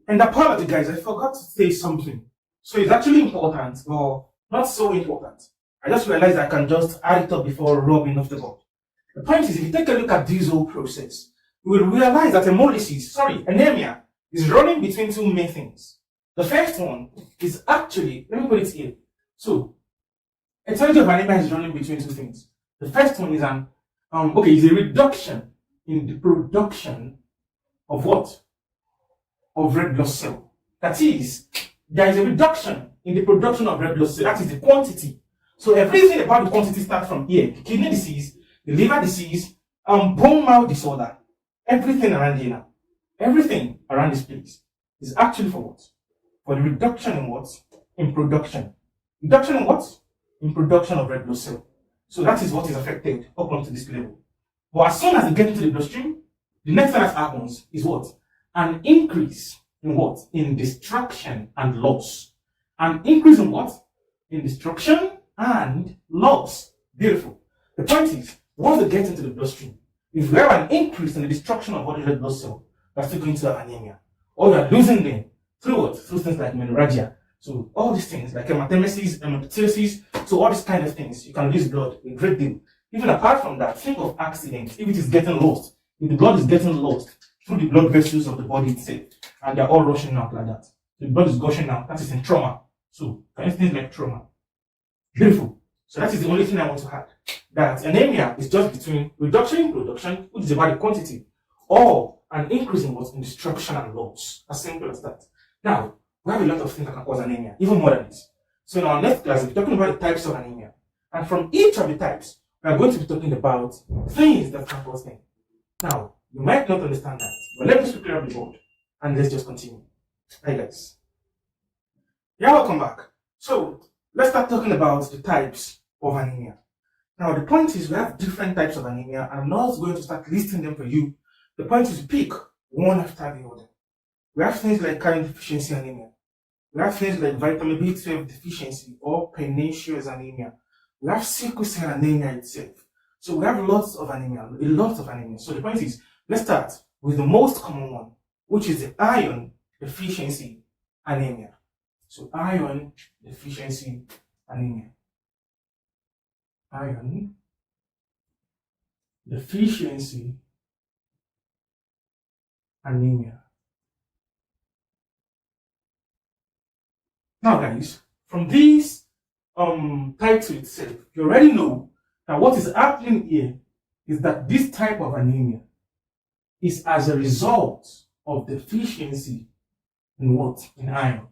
And apology, guys, I forgot to say something. So it's actually important, but not so important. I just realized I can just add it up before rubbing off the board. The point is, if you take a look at this whole process, you will realize that anemia is running between two main things. The first one is actually, let me put it here. So, etiology of anemia is running between two things. The first one is is a reduction in the production of what? Of red blood cell. That is, there is a reduction in the production of red blood cell. That is the quantity. So everything about the quantity starts from here. The kidney disease, the liver disease, bone marrow disorder. Everything around here now. Everything around this place is actually for what? For the reduction in what? In production. Reduction in what? In production of red blood cell. So that is what is affected up onto this level. But as soon as they get into the bloodstream, the next thing that happens is what? An increase in what? In destruction and loss. An increase in what? In destruction and loss. Beautiful. The point is, once they get into the bloodstream, if we have an increase in the destruction of what is red blood cell, we're still going to have anemia. Or we are losing them through what? Through things like menorrhagia. So all these things like hematemesis, hemoptysis, so all these kind of things, you can lose blood a great deal. Even apart from that, think of accidents. If it is getting lost, if the blood is getting lost through the blood vessels of the body itself, and they're all rushing out like that, the blood is gushing out. That is in trauma. So anything like trauma. Beautiful. So that is the only thing I want to add. That anemia is just between reduction in production, which is about the quantity, or an increase in what? In destruction and loss. As simple as that. Now, we have a lot of things that can cause anemia, even more than this. So in our next class, we'll be talking about the types of anemia. And from each of the types, we are going to be talking about things that can cause them. Now, you might not understand that, but let me just clear up the board and let's just continue. Hi guys. Yeah, welcome back. So, let's start talking about the types of anemia. Now, the point is we have different types of anemia, and I'm not going to start listing them for you. The point is to pick one after the other. We have things like Iron-Deficiency Anemia. We have things like vitamin B12 deficiency or pernicious anemia. We have sickle cell anemia itself. So we have lots of anemia, a lot of anemia. So the point is, let's start with the most common one, which is the iron-deficiency anemia. So iron-deficiency anemia. Iron-deficiency anemia. Now guys, from this title itself, you already know that what is happening here is that this type of anemia is as a result of deficiency in what? In iron.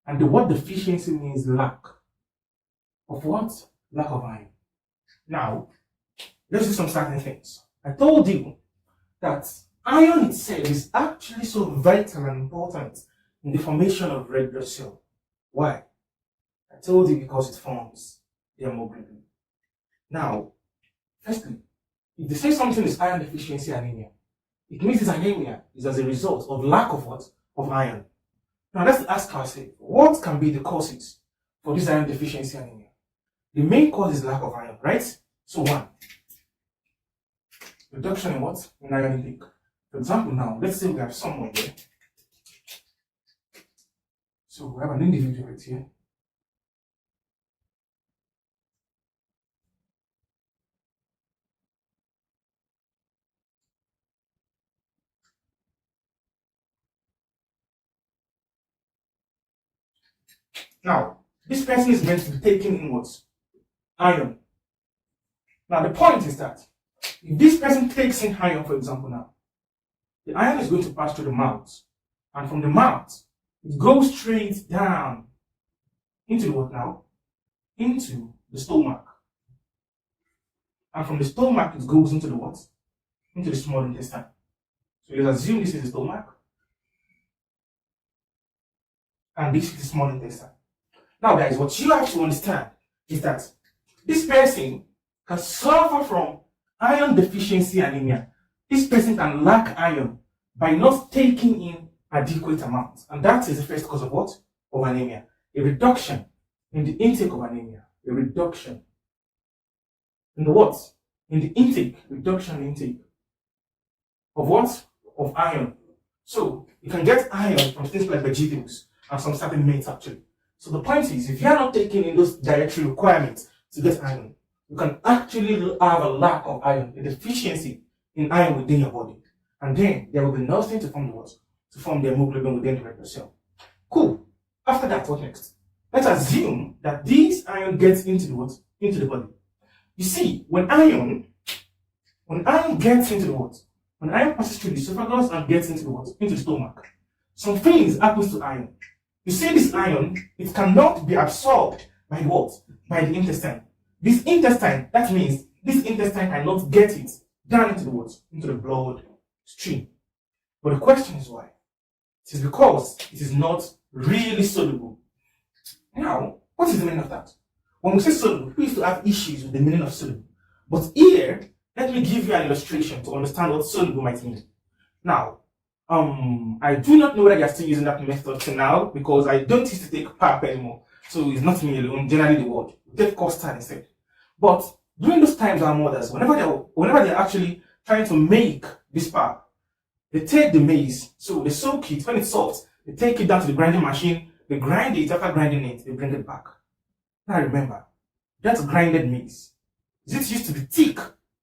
And the word deficiency means lack. Of what? Lack of iron. Now, let's do some certain things. I told you that iron itself is actually so vital and important in the formation of red blood cell. Why? I told you because it forms the hemoglobin. Now, firstly, if they say something is iron deficiency anemia, it means this anemia is as a result of lack of what? Of iron. Now let's ask ourselves, what can be the causes for this iron deficiency anemia? The main cause is lack of iron, right? So one, reduction in what? In iron intake. For example now, let's say we have someone here. So we have an individual right here. Now, this person is meant to be taking in what? Iron. Now, the point is that if this person takes in iron, for example, now, the iron is going to pass through the mouth. And from the mouth, it goes straight down into what now? Into the stomach. And from the stomach, it goes into the what? Into the small intestine. So let's assume this is the stomach. And this is the small intestine. Now guys, what you have to understand is that this person can suffer from iron deficiency anemia. This person can lack iron by not taking in adequate amounts. And that is the first cause of what? Of anemia. A reduction in the intake of anemia. A reduction in the what? In the intake. Reduction in intake. Of what? Of iron. So you can get iron from things like vegetables and some certain meats actually. So the point is, if you are not taking in those dietary requirements to get iron, you can actually have a lack of iron, a deficiency in iron within your body. And then there will be nothing to form the what? To form the hemoglobin within the red blood cell. Cool. After that, what next? Let's assume that this iron gets into the what? Into the body. You see, when iron gets into the what? When iron passes through the esophagus and gets into the what? Into the stomach, some things happens to iron. You see, this iron, it cannot be absorbed by what? By the intestine. This intestine, that means this intestine cannot get it down into the what? Into the blood stream. But the question is why? It is because it is not really soluble. Now, what is the meaning of that? When we say soluble, we used to have issues with the meaning of soluble. But here, let me give you an illustration to understand what soluble might mean. Now, I do not know whether you are still using that method to now, because I don't used to take PAP anymore. So it's not me alone, generally the word. Take custard instead. But during those times, our mothers, whenever they're actually trying to make this PAP, they take the maize, so they soak it. When it's soft, they take it down to the grinding machine, they grind it. After grinding it, they bring it back. Now remember, that's grinded maize. Is it used to be thick,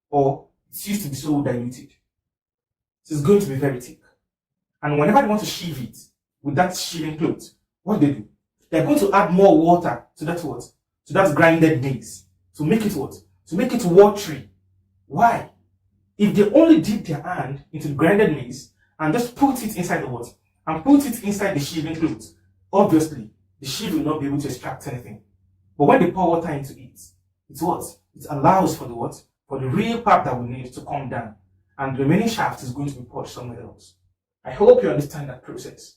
or it's used to be so diluted? So it's going to be very thick. And whenever they want to sheave it with that sheaving cloth, what do? They're going to add more water to that what? To that grinded maize. To make it what? To make it watery. Why? If they only dip their hand into the grinded maize and just put it inside the what? And put it inside the sheaving cloth, obviously, the sheave will not be able to extract anything. But when they pour water into it, it's what? It allows for the what? For the real pap that we need to come down. And the remaining shaft is going to be poured somewhere else. I hope you understand that process.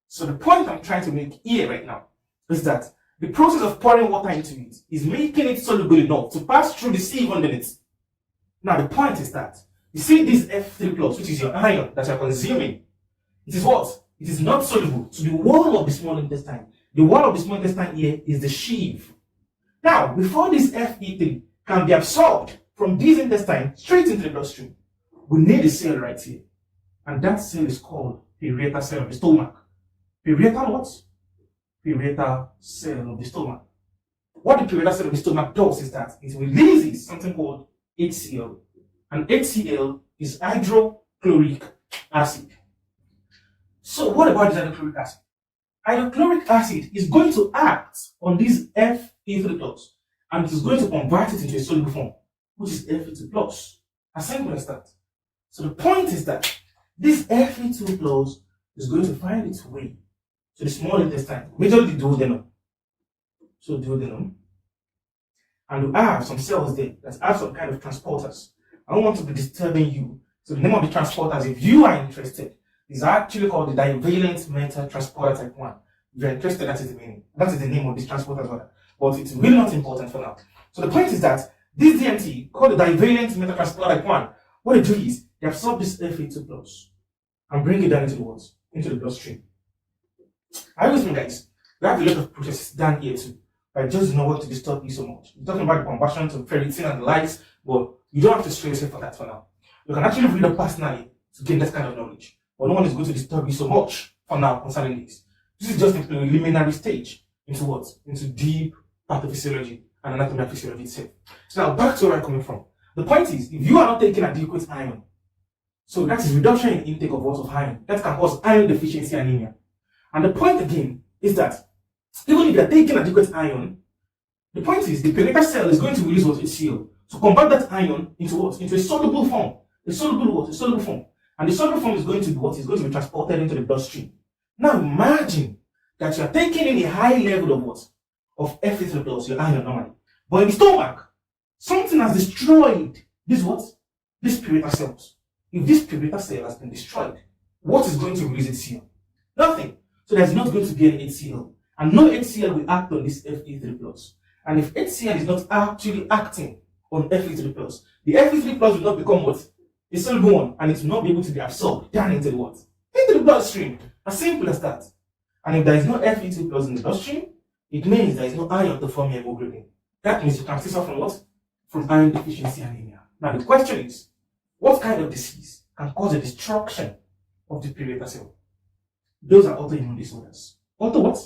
So the point I'm trying to make here right now is that the process of pouring water into it is making it soluble enough to pass through the sieve underneath. Now the point is that, you see this F3+, which is your iron that you're consuming, it is what? It is not soluble to the wall of the small intestine. The wall of the small intestine here is the sheath. Now, before this Fe3 can be absorbed from this intestine straight into the bloodstream, we need a cell right here. And that cell is called parietal cell of the stomach. Parietal what? Parietal cell of the stomach. What the parietal cell of the stomach does is that it releases something called HCl. And HCl is hydrochloric acid. So what about this hydrochloric acid? Hydrochloric acid is going to act on this Fe3+, and it is going to convert it into a soluble form, which is Fe2+. As simple as that. So the point is that this Fe2+ is going to find its way to the small intestine, majorly the duodenum. So duodenum. And we have some cells there that have some kind of transporters. I don't want to be disturbing you. So the name of the transporters, if you are interested, is actually called the divalent metal transporter type 1. If you're interested, that is the meaning. That is the name of this transporter. But it's really not important for now. So the point is that this DMT, called the divalent metal transporter type 1, what they do is they absorb this Fe2+ and bring it down into the what? Into the bloodstream. I always mean, guys, we have a lot of processes down here too. I just do not want to disturb you so much. We're talking about the conversion to ferritin and the likes, but you don't have to stress yourself for that for now. You can actually read up personally to gain that kind of knowledge. But no one is going to disturb you so much for now concerning this. This is just a preliminary stage into what? Into deep pathophysiology and anatomy and physiology itself. So now back to where I'm coming from. The point is, if you are not taking adequate iron, so that is reduction in intake of what of iron, that can cause iron-deficiency anemia. And the point again is that even if you are taking adequate iron, the point is the parietal cell is going to release what? HCl to convert that iron into what? Into a soluble form. A soluble what? A soluble form. And the soluble form is going to be what? Is going to be transported into the bloodstream. Now imagine that you are taking in a high level of what? Of Fe3+, your iron normally. But in the stomach, something has destroyed this what? This parietal cells. If this parietal cell has been destroyed, what is going to release HCl? Nothing. So there's not going to be any HCl. And no HCl will act on this Fe3+. And if HCl is not actually acting on Fe3+, the Fe3+ will not become what? A soluble one, and it will not be able to be absorbed down into the what? Into the bloodstream. As simple as that. And if there is no Fe2+ in the bloodstream, it means there is no iron to form hemoglobin. That means you can suffer from what? From iron-deficiency anemia. Now the question is, what kind of disease can cause a destruction of the pre-beta cell. Those are autoimmune disorders. Auto what?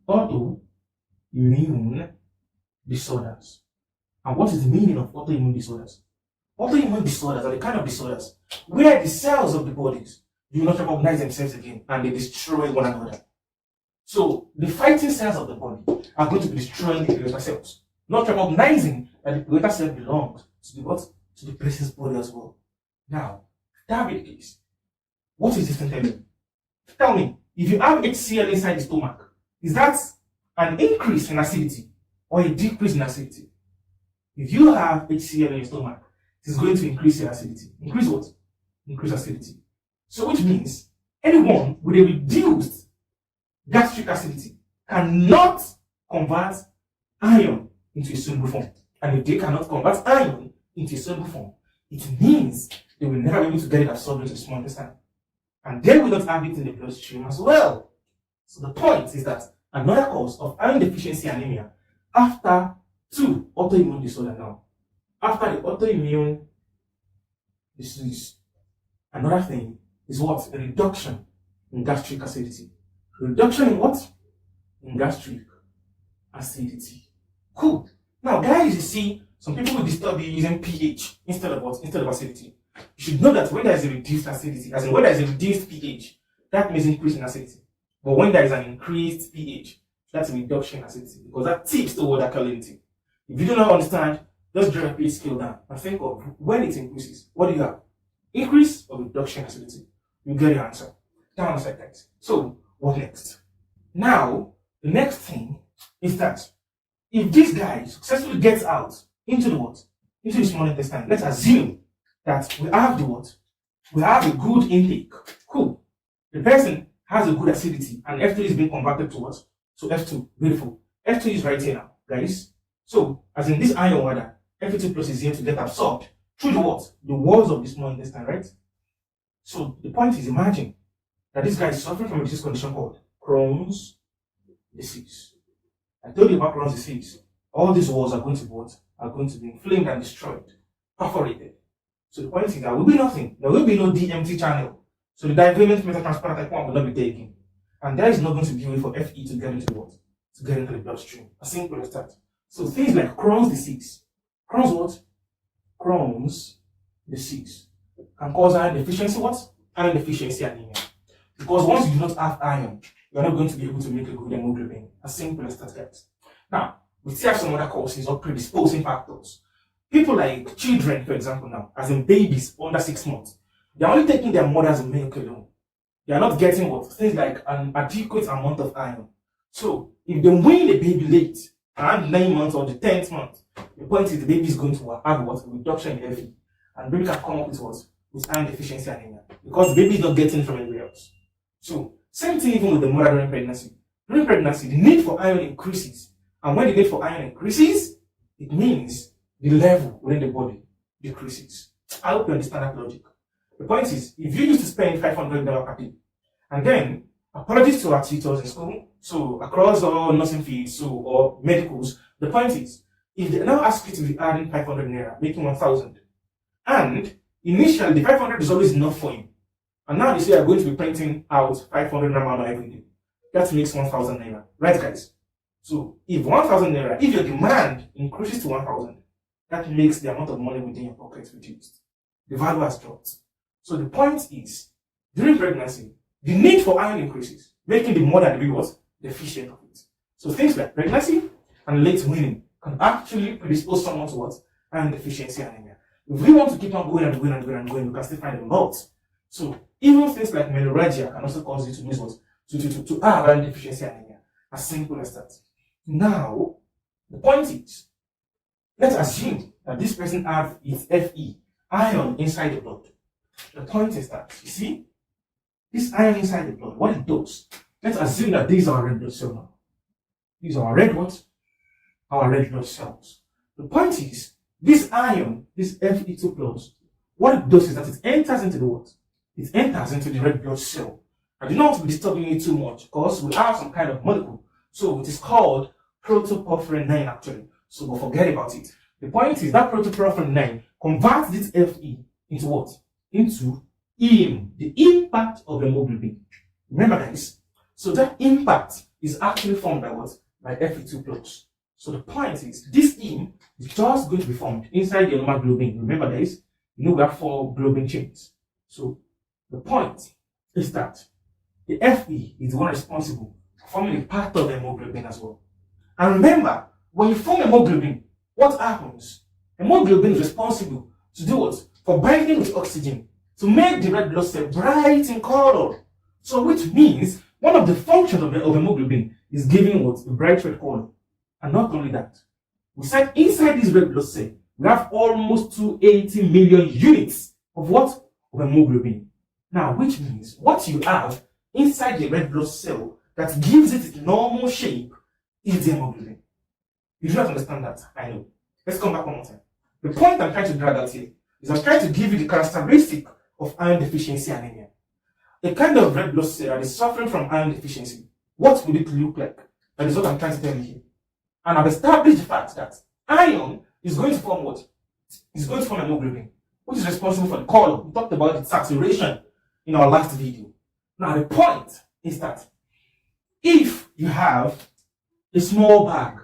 Autoimmune disorders. And what is the meaning of autoimmune disorders? Autoimmune disorders are the kind of disorders where the cells of the bodies do not recognize themselves again and they destroy one another. So the fighting cells of the body are going to be destroying the beta cells, not recognizing that the beta cell belongs to the what? To the person's body as well. Now, that being the case, what is this thing telling you? Tell me, if you have HCl inside the stomach, is that an increase in acidity or a decrease in acidity? If you have HCl in your stomach, it is going to increase your acidity. Increase what? Increase acidity. So which means anyone with a reduced gastric acidity cannot convert iron into a soluble form. And if they cannot convert iron into a soluble form, it means they will never be able to get it absorbed into the small intestine. And they will not have it in the bloodstream as well. So the point is that another cause of iron-deficiency anemia after two autoimmune disorder now. After the autoimmune disease, another thing is what? A reduction in gastric acidity. Reduction in what? In gastric acidity. Cool. Now, guys, you see, some people will disturb you using pH instead of what? Instead of acidity. You should know that when there is a reduced acidity, as in when there is a reduced pH, that means increase in acidity. But when there is an increased pH, that's a reduction in acidity because that tips toward alkalinity. If you do not understand, just draw a pH scale down and think of when it increases, what do you have? Increase or reduction in acidity? You get your answer. Down on the side, guys. So, what next? Now, the next thing is that if this guy successfully gets out into the what? Into the small intestine, let's assume that we have the what? We have a good intake. Cool. The person has a good acidity and F2 is being converted to what? So F2. Beautiful. F2 is right here now, guys. So, as in this iron water, F2 plus is here to get absorbed through the what? The walls of the small intestine, right? So, the point is, imagine that this guy is suffering from a disease condition called Crohn's disease. I told you about Crohn's disease. All these walls are going to be what? Are going to be inflamed and destroyed, perforated. So the point is there will be nothing. There will be no DMT channel. So the divalent metatransporter type 1 will not be taken. And there is not going to be a way for Fe to get into the what? To get into the bloodstream. As simple as that. So things like Crohn's disease. Crohn's what? Crohn's disease can cause iron deficiency what? Iron deficiency anemia. Because once you do not have iron, you are not going to be able to make a good hemoglobin. As simple as that, guys. Now, we still have some other causes or predisposing factors. People like children, for example, now, as in babies under 6 months, they are only taking their mother's milk alone. They are not getting what? Things like an adequate amount of iron. So, if they wean the baby late, around 9 months or the 10th month, the point is the baby is going to have what? A reduction in Fe. And the baby can come up with what? With iron deficiency anemia. Because the baby is not getting it from anywhere else. So, same thing even with the mother during pregnancy. During pregnancy, the need for iron increases. And when the need for iron increases, it means the level within the body decreases. I hope you understand that logic. The point is, if you used to spend $500 per day, and then, apologies to our tutors in school, so across all nursing fields, so or medicals, the point is, if they now ask you to be adding 500 naira, making 1,000, and initially the 500 is always enough for you, and now they say you're going to be printing out 500 naira every day, that makes 1,000 naira, right, guys? So if 1,000 naira, if your demand increases to 1,000, that makes the amount of money within your pocket reduced. The value has dropped. So the point is, during pregnancy, the need for iron increases, making the mother and the baby what? Deficient of it. So things like pregnancy and late weaning can actually predispose someone to what? Iron deficiency anemia. If we want to keep on going and going and going and going, we can still find a lot. So even things like menorrhagia can also cause you to lose what? To have iron deficiency anemia. As simple as that. Now, the point is, let's assume that this person has its Fe, iron inside the blood. The point is that, you see, this iron inside the blood, what it does, let's assume that these are red blood cells now. These are red what? Our red blood cells. The point is, this iron, this Fe2 plus, what it does is that it enters into the what? It enters into the red blood cell. I do not want to be disturbing it too much because we have some kind of molecule. So it is called protoporphyrin 9 actually. So but forget about it. The point is that protoporphyrin 9 converts this Fe into what? Into the impact of hemoglobin. Remember guys, so that impact is actually formed by what? By Fe2 plus. So the point is, this heme is just going to be formed inside the normal globin. Remember guys, you know we have 4 globin chains. So the point is that the Fe is the one responsible for forming a part of hemoglobin as well. And remember, when you form hemoglobin, what happens? Hemoglobin is responsible to do what? For binding with oxygen to make the red blood cell bright in color. So which means one of the functions of hemoglobin is giving what? A bright red color. And not only that, we said inside this red blood cell, we have almost 280 million units of what? Of hemoglobin. Now, which means what you have inside the red blood cell that gives it its normal shape is the hemoglobin. You do not understand that, I know. Let's come back one more time. The point I'm trying to drag out here is I'm trying to give you the characteristic of iron deficiency anemia. A kind of red blood cell that is suffering from iron deficiency. What would it look like? That is what I'm trying to tell you here. And I've established the fact that iron is going to form what? It's going to form hemoglobin, which is responsible for the color. We talked about its saturation in our last video. Now the point is that if you have a small bag,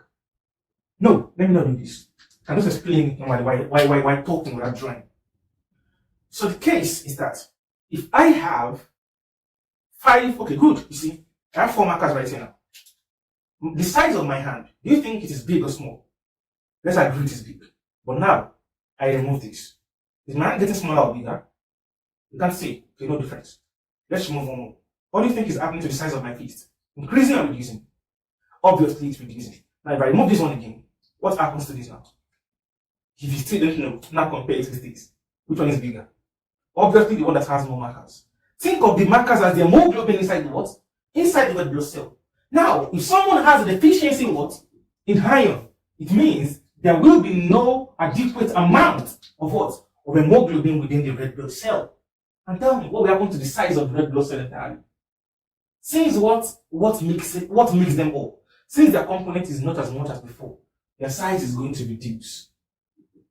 no, let me not do this. I'm just explaining why talking without drawing. So the case is that if I have 5, okay, good, you see, I have 4 markers right here now. The size of my hand, do you think it is big or small? Let's agree it is big. But now, I remove this. Is my hand getting smaller or bigger? You can't see, okay, no difference. Let's remove one more. What do you think is happening to the size of my fist? Increasing or reducing? Obviously, it's reducing. Now, if I remove this one again, what happens to this now? If you still don't know, now compare it with this. Which one is bigger? Obviously, the one that has more markers. Think of the markers as the hemoglobin inside the what? Inside the red blood cell. Now, if someone has a deficiency in what? In iron, it means there will be no adequate amount of what? Of hemoglobin within the red blood cell. And tell me, what will happen to the size of the red blood cell entirely? Since what makes them up? Since their component is not as much as before, their size is going to reduce.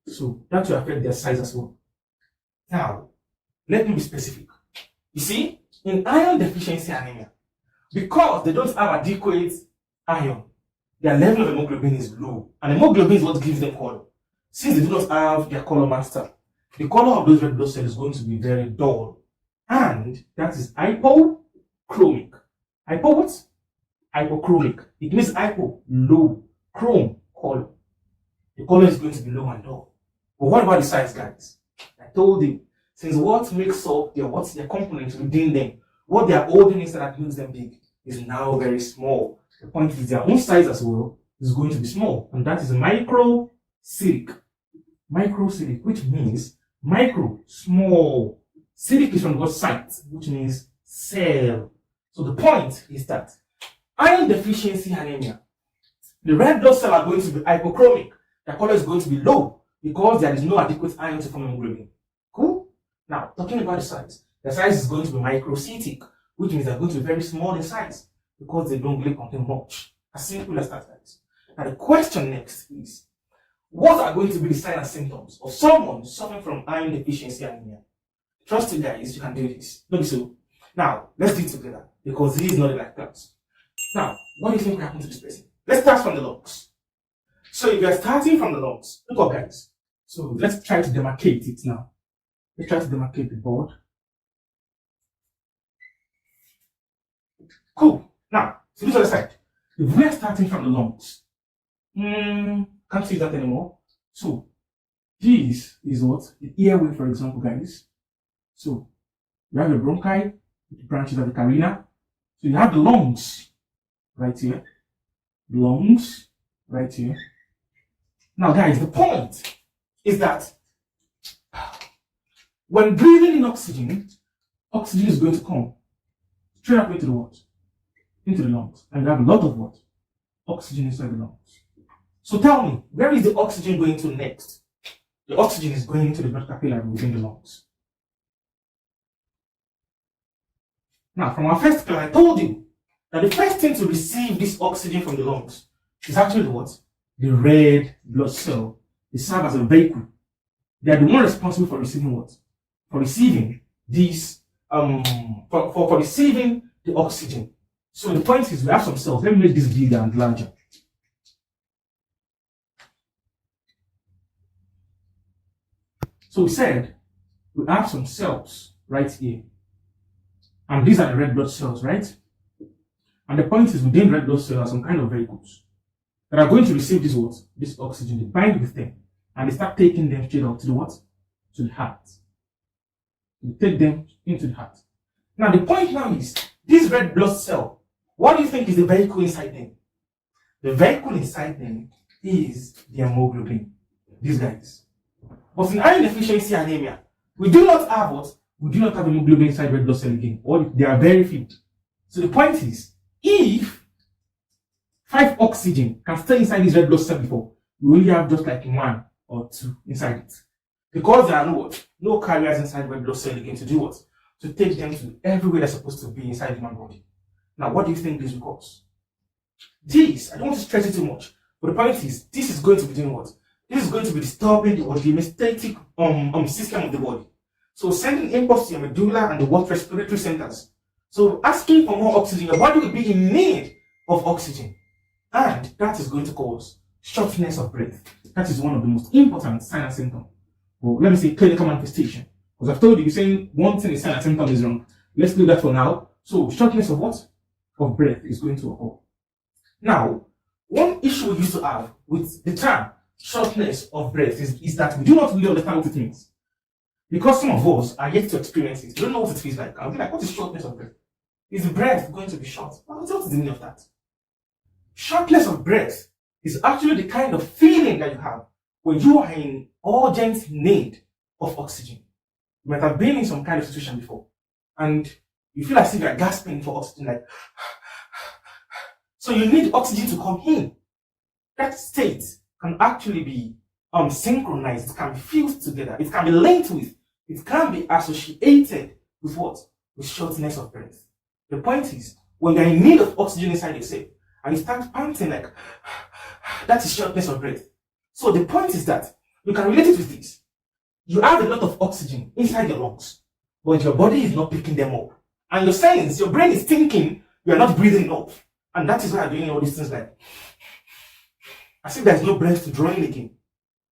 So that will affect their size as well. Now, let me be specific. You see, in iron deficiency anemia, because they don't have adequate iron, their level of hemoglobin is low. And hemoglobin is what gives them color. Since they do not have their color master, the color of those red blood cells is going to be very dull. And that is hypochromic. Hypo what? Hypochromic. It means hypo, low, chrome, color. The color is going to be low and dull. But what about the size, guys? I told you, since what makes up their components within them, what they are holding inside that makes them big, is now very small. The point is their own size as well is going to be small, and that is microcytic. Microcytic, which means micro, small. Cytic is from the word cyte, which means cell. So the point is that iron deficiency anemia, the red blood cells are going to be hypochromic. Their color is going to be low because there is no adequate iron to form hemoglobin. Cool? Now, talking about the size is going to be microcytic, which means they're going to be very small in size because they don't really contain much. As simple as that, guys. Now, the question next is, what are going to be the signs and symptoms of someone suffering from iron deficiency anemia? Trust you guys, you can do this. Don't be so. Now, let's do it together because this is not a life class. Now, what do you think will happen to this person? Let's start from the lungs. So if you are starting from the lungs, look up, guys. So let's try to demarcate it now. Let's try to demarcate the board. Cool. Now, to this other side, if we are starting from the lungs, can't see that anymore. So this is what? The airway, for example, guys. So you have the bronchi, the branches of the carina. So you have the lungs right here. Lungs right here. Now, guys, the point is that when breathing in oxygen, oxygen is going to come straight up into the what? Into the lungs. And you have a lot of what? Oxygen inside the lungs. So tell me, where is the oxygen going to next? The oxygen is going into the blood capillary within the lungs. Now, from our first class, I told you that the first thing to receive this oxygen from the lungs is actually what? The red blood cell. They serve as a vehicle. They are the one responsible for receiving what? For receiving this for receiving the oxygen. So the point is we have some cells. Let me make this bigger and larger. So we said we have some cells right here. And these are the red blood cells, right? And the point is within red blood cells are some kind of vehicles that are going to receive this what? This oxygen. They bind with them and they start taking them straight out to the what? To the heart. They take them into the heart. Now the point now is this red blood cell, what do you think is the vehicle inside them? The vehicle inside them is the hemoglobin. These guys. But in iron deficiency anemia, we do not have what? We do not have hemoglobin inside red blood cell again. Or they are very few. So the point is, if 5 oxygen can stay inside this red blood cell before, we only have just like 1 or 2 inside it. Because there are no carriers inside red blood cell again to do what? To take them to everywhere they're supposed to be inside the human body. Now, what do you think this will cause? This, I don't want to stress it too much, but the point is, this is going to be doing what? This is going to be disturbing the homeostatic system of the body. So sending impulse to your medulla and the what respiratory centers. So asking for more oxygen, your body will be in need of oxygen. And that is going to cause shortness of breath. That is one of the most important sign and symptom. Well, let me say clinical manifestation. Because I've told you, saying one thing is sign and symptom is wrong. Let's do that for now. So shortness of what? Of breath is going to occur. Now, one issue we used to have with the term shortness of breath is that we do not really understand what it means. Because some of us are yet to experience it. We don't know what it feels like. I'll be like, what is shortness of breath? Is the breath going to be short? Well, what is the meaning of that? Shortness of breath is actually the kind of feeling that you have when you are in urgent need of oxygen. You might have been in some kind of situation before, and you feel as if you're gasping for oxygen, like, so you need oxygen to come in. That state can actually be synchronized, it can be fused together, it can be linked with, it can be associated with what? With shortness of breath. The point is, when you're in need of oxygen inside yourself, and you start panting like, that is shortness of breath. So the point is that, you can relate it with this. You have a lot of oxygen inside your lungs, but your body is not picking them up. And your sense, your brain is thinking, you are not breathing enough. And that is why you're doing all these things like, as if there's no breath to draw in again.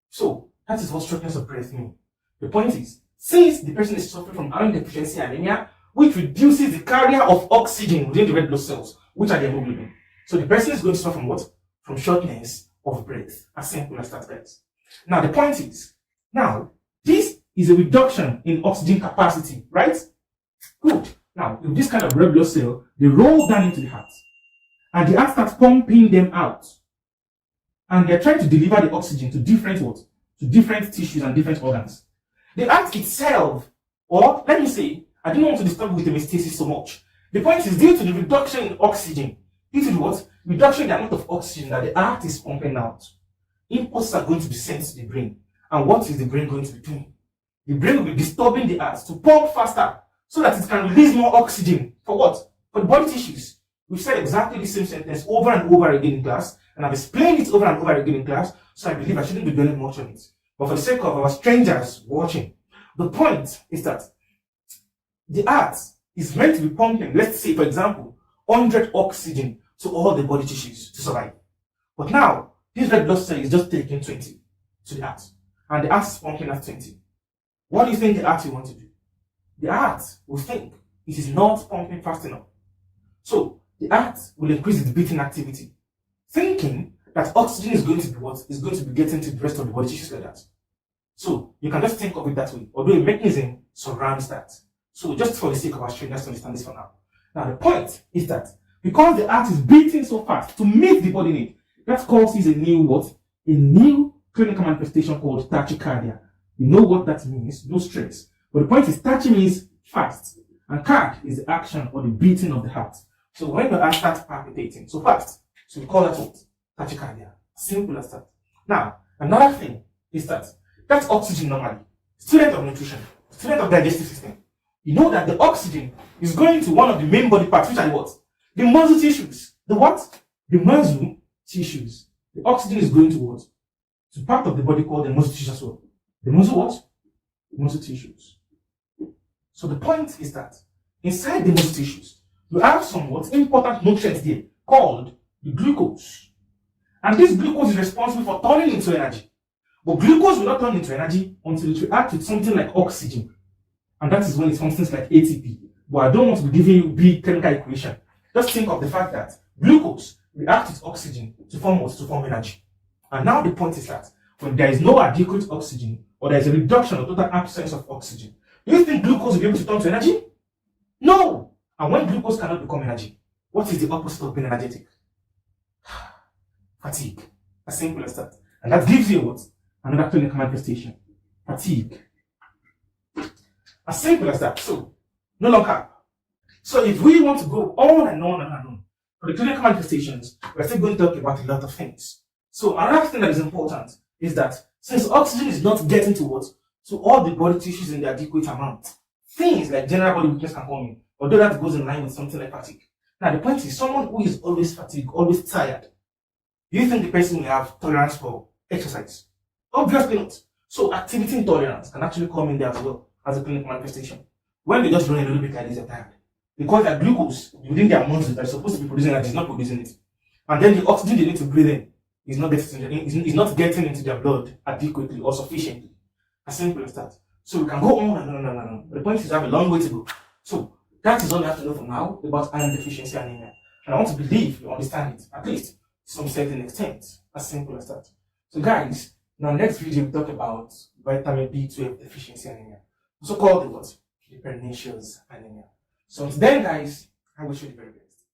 So, that is what shortness of breath means. The point is, since the person is suffering from Iron-Deficiency Anemia, which reduces the carrier of oxygen within the red blood cells, which are the hemoglobin. So the person is going to suffer from what? From shortness of breath. As simple as that, guys. Now, the point is, now, this is a reduction in oxygen capacity, right? Good. Now, with this kind of red blood cell, they roll down into the heart. And the heart starts pumping them out. And they're trying to deliver the oxygen to different what? To different tissues and different organs. The heart itself, or let me say, I didn't want to disturb with hemostasis so much. The point is due to the reduction in oxygen, due to the what? Reduction in the amount of oxygen that the heart is pumping out. Impulses are going to be sent to the brain. And what is the brain going to be doing? The brain will be disturbing the heart to pump faster so that it can release more oxygen. For what? For the body tissues. We've said exactly the same sentence over and over again in class, and I've explained it over and over again in class, so I believe I shouldn't be dwelling much on it. But for the sake of our strangers watching, the point is that the heart is meant to be pumping, let's say, for example, 100 oxygen to all the body tissues to survive. But now, this red blood cell is just taking 20 to the heart, and the heart is pumping at 20. What do you think the heart will want to do? The heart will think it is not pumping fast enough. So, the heart will increase its beating activity, thinking that oxygen is going to be what? Is going to be getting to the rest of the body tissues like that. So, you can just think of it that way, although a mechanism surrounds that. So, just for the sake of our strangers to understand this for now. Now, the point is that because the heart is beating so fast to meet the body need, that causes a new what? A new clinical manifestation called tachycardia. You know what that means, no stress. But the point is, tachy means fast, and card is the action or the beating of the heart. So when the heart starts palpitating so fast, so we call that what? Tachycardia. Simple as that. Now, another thing is that oxygen normally, student of nutrition, student of digestive system, you know that the oxygen is going to one of the main body parts, which are the what? The muscle tissues. The what? The muscle tissues. The oxygen is going to what? To part of the body called the muscle tissues as well. The muscle what? The muscle tissues. So the point is that inside the muscle tissues, you have some what important nutrients there called the glucose. And this glucose is responsible for turning into energy. But glucose will not turn into energy until it reacts with something like oxygen. And that is when it forms things like ATP. But I don't want to be giving you big chemical equation. Just think of the fact that glucose reacts with oxygen to form what? To form energy. And now the point is that when there is no adequate oxygen, or there is a reduction or total absence of oxygen, do you think glucose will be able to turn to energy? No! And when glucose cannot become energy, what is the opposite of being energetic? Fatigue. As simple as that. And that gives you what? Another clinical manifestation. Fatigue. As simple as that. So, no longer. So if we want to go on and on and on, for the clinical manifestations, we're still going to talk about a lot of things. So another thing that is important is that since oxygen is not getting to what? To all the body tissues in the adequate amount, things like general body weakness can come in, although that goes in line with something like fatigue. Now the point is, someone who is always fatigued, always tired, do you think the person will have tolerance for exercise? Obviously not. So activity intolerance can actually come in there as well as a clinical manifestation. When they just run a little bit like this, they're tired. Because their glucose within their muscles that is supposed to be producing energy is not producing it. And then the oxygen they need to breathe in is not getting into their blood adequately or sufficiently. As simple as that. So we can go on and on and on and on. The point is we have a long way to go. So that is all you have to know for now about iron deficiency anemia. And I want to believe you understand it, at least to some certain extent. As simple as that. So guys, in our next video we talk about vitamin B12 deficiency anemia. Also called the what? The pernicious anemia. So until then guys, I wish you the very best.